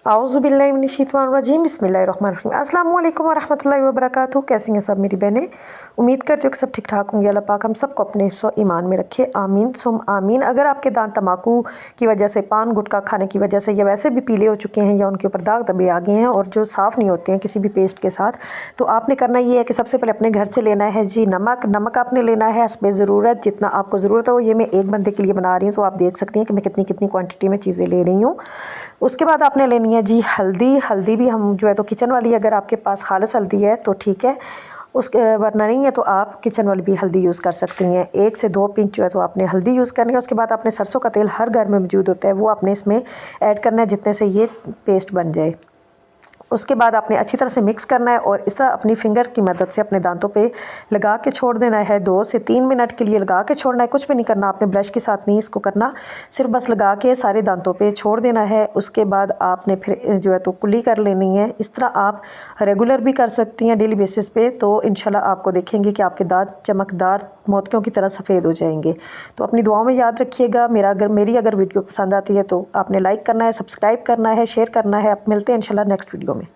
आऊज़ुबिल्लाहिमिनश्शैतानिर्रजीम बिस्मिल्लाहिर्रहमानिर्रहीम। अस्सलाम वालेकुम वरहमतुल्लाहि वबरकातुहू। कैसी हैं सब मेरी बहनें? उम्मीद करती हूँ कि सब ठीक ठाक होंगे। अल्लाह पाक हम सबको अपने ईमान में रखे, आमीन सुम आमीन। अगर आपके दांत तम्बाकू की वजह से, पान गुटखा खाने की वजह से, या वैसे भी पीले हो चुके हैं या उनके ऊपर दाग धब्बे आ गए हैं और जो साफ़ नहीं होते हैं किसी भी पेस्ट के साथ, तो आपने करना ये है कि सबसे पहले अपने घर से लेना है जी नमक आपने लेना है हस्बे ज़रूरत, जितना आपको ज़रूरत हो। ये मैं एक बंदे के लिए बना रही हूँ तो आप देख सकती हैं कि मैं कितनी कितनी क्वांटिटी में चीज़ें ले रही हूँ। उसके बाद आपने लेनी है जी हल्दी भी हम जो है तो किचन वाली, अगर आपके पास खालिस हल्दी है तो ठीक है, उसके वरना नहीं है तो आप किचन वाली भी हल्दी यूज़ कर सकती हैं। 1 से 2 पिंच जो है तो आपने हल्दी यूज़ करनी है। उसके बाद आपने सरसों का तेल हर घर में मौजूद होता है, वो आपने इसमें ऐड करना है जितने से ये पेस्ट बन जाए। उसके बाद आपने अच्छी तरह से मिक्स करना है और इस तरह अपनी फिंगर की मदद से अपने दांतों पे लगा के छोड़ देना है। 2 से 3 मिनट के लिए लगा के छोड़ना है, कुछ भी नहीं करना आपने, ब्रश के साथ नहीं इसको करना, सिर्फ बस लगा के सारे दांतों पे छोड़ देना है। उसके बाद आपने फिर जो है तो कुल्ली कर लेनी है। इस तरह आप रेगुलर भी कर सकती हैं डेली बेसिस पे, तो इंशाल्लाह आपको देखेंगे कि आपके दांत चमकदार मोतियों की तरह सफ़ेद हो जाएंगे। तो अपनी दुआओं में याद रखिएगा। मेरी अगर वीडियो पसंद आती है तो आपने लाइक करना है, सब्सक्राइब करना है, शेयर करना है। आप मिलते हैं इंशाल्लाह नेक्स्ट वीडियो में।